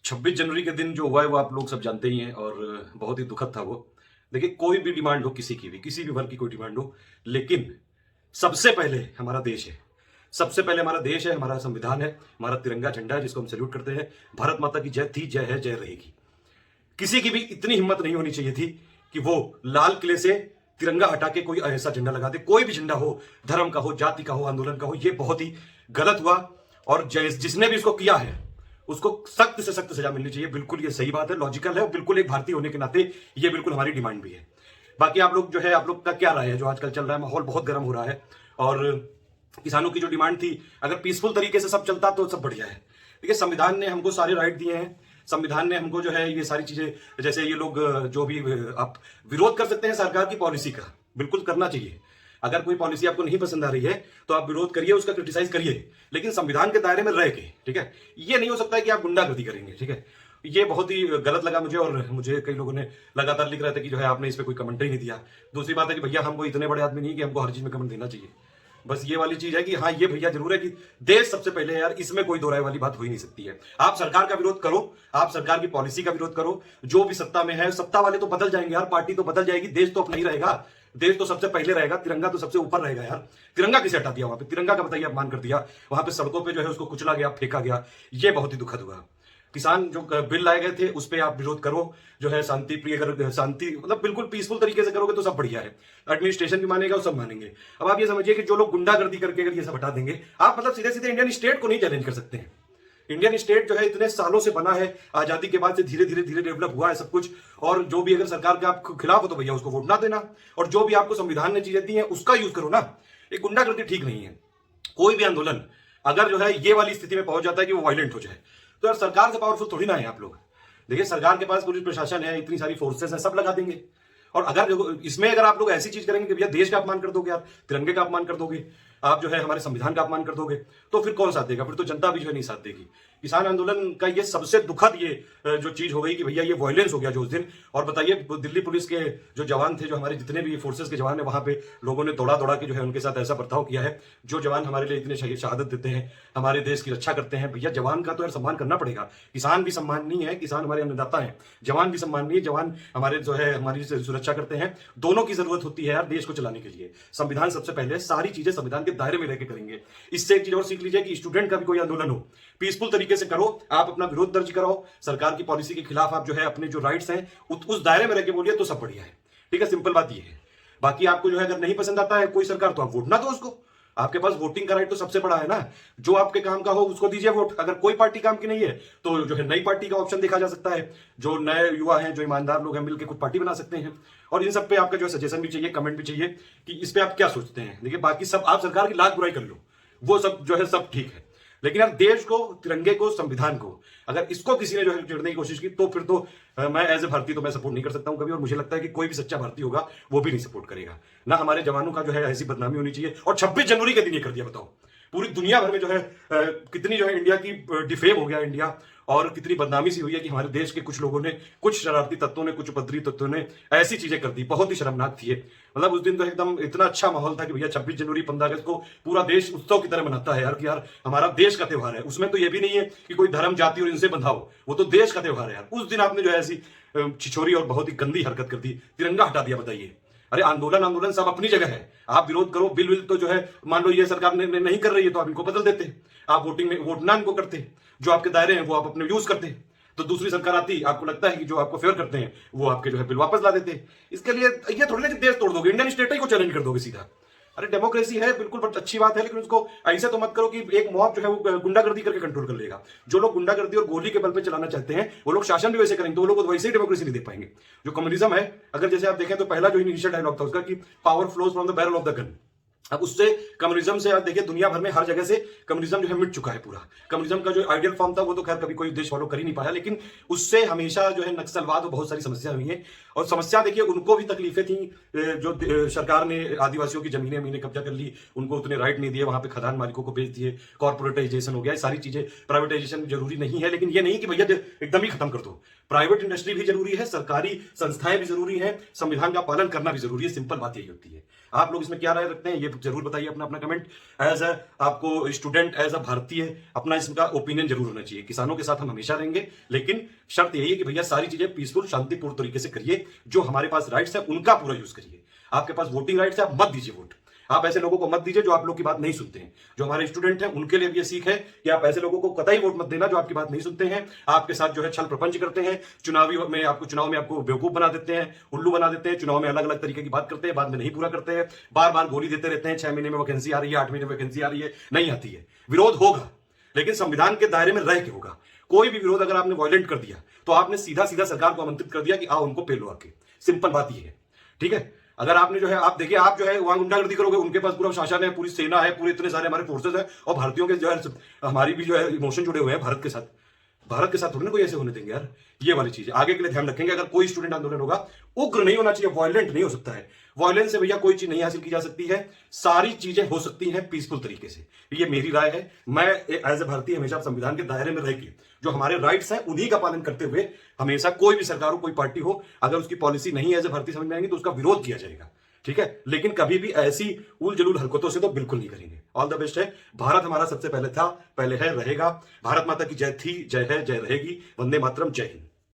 26 जनवरी के दिन जो हुआ है वो आप लोग सब जानते ही हैं और बहुत ही दुखद था वो। देखिए, कोई भी डिमांड हो, किसी की भी, किसी भी वर्ग की कोई डिमांड हो, लेकिन सबसे पहले हमारा देश है। सबसे पहले हमारा देश है, हमारा संविधान है, हमारा तिरंगा झंडा है जिसको हम सैल्यूट करते हैं। भारत माता की जय थी, जय है, जय रहेगी। किसी की भी इतनी हिम्मत नहीं होनी चाहिए थी कि वो लाल किले से तिरंगा हटा के कोई ऐसा झंडा लगा दे। कोई भी झंडा हो, धर्म का हो, जाति का हो, आंदोलन का हो, ये बहुत ही गलत हुआ। और जिसने भी इसको किया है उसको सख्त से सख्त सजा मिलनी चाहिए। बिल्कुल ये सही बात है, लॉजिकल है और बिल्कुल एक भारतीय होने के नाते ये बिल्कुल हमारी डिमांड भी है। बाकी आप लोग जो है, आप लोग का क्या राय है? जो आजकल चल रहा है, माहौल बहुत गर्म हो रहा है और किसानों की जो डिमांड थी, अगर पीसफुल तरीके से सब चलता तो सब बढ़िया है। देखिए, संविधान ने हमको सारे राइट दिए हैं। संविधान ने हमको जो है ये सारी चीजें, जैसे ये लोग जो भी आप विरोध कर सकते हैं सरकार की पॉलिसी का, बिल्कुल करना चाहिए। अगर कोई पॉलिसी आपको नहीं पसंद आ रही है तो आप विरोध करिए, उसका क्रिटिसाइज करिए, लेकिन संविधान के दायरे में रह के, ठीक है। ये नहीं हो सकता है कि आप गुंडागर्दी करेंगे, ठीक है। ये बहुत ही गलत लगा मुझे और मुझे कई लोगों ने लगातार लिख रहे थे कि जो है आपने इस पर कोई कमेंट ही नहीं दिया। दूसरी बात है कि भैया हमको इतने बड़े आदमी नहीं कि हमको हर चीज में कमेंट देना चाहिए। बस ये वाली चीज है कि हाँ, ये भैया जरूर है कि देश सबसे पहले है यार, इसमें कोई दो राय वाली बात हो ही नहीं सकती है। आप सरकार का विरोध करो, आप सरकार की पॉलिसी का विरोध करो, जो भी सत्ता में है, सत्ता वाले तो बदल जाएंगे यार, पार्टी तो बदल जाएगी, देश तो अपना ही रहेगा। देश तो सबसे पहले रहेगा, तिरंगा तो सबसे ऊपर रहेगा यार। तिरंगा किसे हटा दिया वहां पे? तिरंगा का बताइए अपमान कर दिया वहां पे, सड़कों पे जो है उसको कुचला गया, फेंका गया। ये बहुत ही दुखद हुआ। किसान जो बिल लाए गए थे उस पर आप विरोध करो, जो है शांति प्रिय, अगर शांति मतलब बिल्कुल पीसफुल तरीके से करोगे तो सब बढ़िया है। एडमिनिस्ट्रेशन भी मानेगा और सब मानेंगे। अब आप ये समझिए कि जो लोग गुंडागर्दी करके अगर ये सब हटा देंगे, आप मतलब सीधे सीधे इंडियन स्टेट को नहीं चैलेंज कर सकते हैं। इंडियन स्टेट जो है इतने सालों से बना है, आजादी के बाद से धीरे धीरे धीरे डेवलप हुआ है सब कुछ। और जो भी अगर सरकार के आप खिलाफ हो तो भैया उसको वोट ना देना, और जो भी आपको संविधान ने चीजें दी हैं उसका यूज करो ना। ये गुंडागर्दी ठीक नहीं है। कोई भी आंदोलन अगर जो है ये वाली स्थिति में पहुंच जाता है कि वो वायलेंट हो जाए, तो यार सरकार से पावरफुल थोड़ी ना है आप लोग। देखिए, सरकार के पास पुलिस प्रशासन है, इतनी सारी फोर्सेस है, सब लगा देंगे। और अगर इसमें अगर आप लोग ऐसी चीज करेंगे कि भैया देश का अपमान कर दोगे, आप तिरंगे का अपमान कर दोगे, आप जो है हमारे संविधान का अपमान कर दोगे, तो फिर कौन साथ देगा? फिर तो जनता भी जो है नहीं साथ देगी। किसान आंदोलन का ये सबसे दुखद ये जो चीज हो गई कि भैया ये वायलेंस हो गया जो उस दिन। और बताइए, दिल्ली पुलिस के जो जवान थे, जो हमारे जितने भी फोर्सेस के जवान है, वहां पे लोगों ने दौड़ा दौड़ा के जो है उनके साथ ऐसा बर्ताव किया है। जो जवान हमारे लिए इतने शहादत देते हैं, हमारे देश की रक्षा करते हैं, भैया जवान का तो यार सम्मान करना पड़ेगा। किसान भी सम्माननीय है, किसान हमारे अन्नदाता है, जवान भी सम्माननीय, जवान हमारे जो है हमारी सुरक्षा करते हैं। दोनों की जरूरत होती है यार देश को चलाने के लिए। संविधान सबसे पहले, सारी चीजें संविधान के दायरे में रहकर करेंगे। इससे एक चीज और सीख लीजिए कि स्टूडेंट का भी कोई आंदोलन हो, पीसफुल तरीके से करो, आप अपना विरोध दर्ज कराओ, सरकार की पॉलिसी के खिलाफ आप जो है अपने जो राइट्स हैं उस दायरे में रहकर बोलिए, तो सब बढ़िया है, ठीक है। सिंपल बात ये है। बाकी आपको जो है अगर नहीं पसंद आता है कोई सरकार, तो आप वोट ना दो उसको। आपके पास वोटिंग का राइट तो सबसे बड़ा है ना। जो आपके काम का हो उसको दीजिए वोट। अगर कोई पार्टी काम की नहीं है तो जो है नई पार्टी का ऑप्शन देखा जा सकता है। जो नए युवा हैं, जो ईमानदार लोग हैं, मिलकर कुछ पार्टी बना सकते हैं। और इन सब पे आपका जो सजेशन भी चाहिए, कमेंट भी चाहिए कि इस पे आप क्या सोचते हैं। देखिए, बाकी सब आप सरकार की लाख बुराई कर लो, वो सब जो है सब ठीक है, लेकिन यार देश को, तिरंगे को, संविधान को, अगर इसको किसी ने जो है चिढ़ने की कोशिश की तो फिर तो मैं एज ए भारतीय तो मैं सपोर्ट नहीं कर सकता हूं कभी। और मुझे लगता है कि कोई भी सच्चा भारतीय होगा वो भी नहीं सपोर्ट करेगा ना। हमारे जवानों का जो है ऐसी बदनामी होनी चाहिए। और 26 जनवरी के दिन ये कर दिया, बताओ पूरी दुनिया भर में जो है कितनी जो है इंडिया की डिफेम हो गया इंडिया, और कितनी बदनामी सी हुई है कि हमारे देश के कुछ लोगों ने, कुछ शरारती तत्वों ने, कुछ उपद्रवी तत्वों ने ऐसी चीजें कर दी। बहुत ही शर्मनाक थी ये। मतलब उस दिन तो एकदम इतना अच्छा माहौल था कि भैया 26 जनवरी 15 अगस्त को पूरा देश उत्सव की तरह मनाता है यार, कि यार हमारा देश का त्योहार है। उसमें तो ये भी नहीं है कि कोई धर्म, जाति और इनसे बंधा हो, वो तो देश का त्योहार है यार। उस दिन आपने जो है ऐसी छिछोरी और बहुत ही गंदी हरकत कर दी, तिरंगा हटा दिया। बताइए, अरे आंदोलन आंदोलन सब अपनी जगह है, आप विरोध करो। बिल विल तो जो है मान लो ये सरकार ने नहीं कर रही है तो आप इनको बदल देते, आप वोटिंग में वोट ना इनको करते, जो आपके दायरे हैं वो आप अपने यूज करते, तो दूसरी सरकार आती, आपको लगता है कि जो आपको फेवर करते हैं वो आपके जो है बिल वापस ला देते। इसके लिए ये थोड़ी ना कि देश तोड़ दोगे, इंडियन स्टेट ही को चैलेंज कर दोगे सीधा। अरे डेमोक्रेसी है, बिल्कुल बहुत अच्छी बात है, लेकिन उसको ऐसे तो मत करो कि एक मॉब जो है वो गुंडागर्दी करके कंट्रोल कर लेगा। जो लोग गुंडागर्दी और गोली के बल पे चलाना चाहते हैं वो लोग शासन भी वैसे करेंगे, तो वो लोग वैसे ही डेमोक्रेसी नहीं दे पाएंगे। जो कम्युनिज्म है, अगर जैसे आप देखें तो पहला जो इनिशियल डायलॉग था उसका कि power flows from the barrel of the gun. अब उससे कम्युनिज्म से आप देखिए दुनिया भर में हर जगह से कम्युनिज्म जो है मिट चुका है पूरा। कम्युनिज्म का जो आइडियल फॉर्म था वो तो खैर कभी कोई देश फॉलो कर ही नहीं पाया, लेकिन उससे हमेशा जो है नक्सलवाद और बहुत सारी समस्या हुई है। और समस्या देखिए, उनको भी तकलीफें थी, जो सरकार ने आदिवासियों की जमीनें मीने कब्जा कर ली, उनको उतने राइट नहीं दिए, वहां पे खदान मालिकों को बेच दिए, कॉर्पोरेटाइजेशन हो गया, सारी चीजें। प्राइवेटाइजेशन जरूरी नहीं है, लेकिन ये नहीं कि भैया एकदम ही खत्म कर दो। प्राइवेट इंडस्ट्री भी जरूरी है, सरकारी संस्थाएं भी जरूरी है, संविधान का पालन करना भी जरूरी है। सिंपल बात यही होती है। आप लोग इसमें क्या राय रखते हैं ये जरूर बताइए अपना अपना कमेंट। एज अ आपको स्टूडेंट, एज अ भारतीय, अपना इसका ओपिनियन जरूर होना चाहिए। किसानों के साथ हम हमेशा रहेंगे, लेकिन शर्त यही है कि भैया सारी चीजें पीसफुल, शांतिपूर्ण तरीके से करिए। जो हमारे पास राइट्स है उनका पूरा यूज करिए। आपके पास वोटिंग राइट्स है, आप मत दीजिए वोट। आप ऐसे लोगों को मत दीजिए जो आप लोग की बात नहीं सुनते हैं। जो हमारे स्टूडेंट हैं उनके लिए भी ये सीख है कि आप ऐसे लोगों को कतई वोट मत देना जो आपकी बात नहीं सुनते हैं, आपके साथ जो है छल प्रपंच करते हैं, चुनाव में आपको बेवकूफ बना देते हैं, उल्लू बना देते हैं, चुनाव में अलग अलग तरीके की बात करते हैं, बाद में नहीं पूरा करते हैं, बार बार गोली देते रहते हैं। 6 महीने में वैकेंसी आ रही है, 8 महीने में वैकेंसी आ रही है, नहीं आती है। विरोध होगा, लेकिन संविधान के दायरे में रह के होगा। कोई भी विरोध अगर आपने वायलेंट कर दिया तो आपने सीधा सीधा सरकार को आमंत्रित कर दिया कि आओ उनको पेलो आके। सिंपल बात ये है, ठीक है। अगर आपने जो है, आप देखिए, आप जो है वहां गुंडागर्दी करोगे, उनके पास पूरा शासन है, पूरी सेना है, पूरे इतने सारे हमारे फोर्सेस है, और भारतीयों के जो है, हमारी भी जो है इमोशन जुड़े हुए हैं भारत के साथ। भारत के साथ थोड़ी ना कोई ऐसे होने देंगे यार। ये वाली चीज आगे के लिए ध्यान रखेंगे। अगर कोई स्टूडेंट आंदोलन होगा, उग्र नहीं होना चाहिए, वायलेंट नहीं हो सकता है। वायलेंस से भैया कोई चीज नहीं हासिल की जा सकती है। सारी चीजें हो सकती हैं पीसफुल तरीके से। ये मेरी राय है। मैं एज ए भारतीय हमेशा संविधान के दायरे में रहकर जो हमारे राइट्स हैं उन्हीं का पालन करते हुए, हमेशा कोई भी सरकार हो, कोई पार्टी हो, अगर उसकी पॉलिसी नहीं एज ए भारतीय समझ में आएंगी तो उसका विरोध किया जाएगा, ठीक है। लेकिन कभी भी ऐसी उल जलूल हरकतों से तो बिल्कुल नहीं करेंगे। ऑल द बेस्ट है। भारत हमारा सबसे पहले था, पहले है, रहेगा। भारत माता की जय थी, जय है, जय रहेगी। वंदे मातरम, जय हिंद।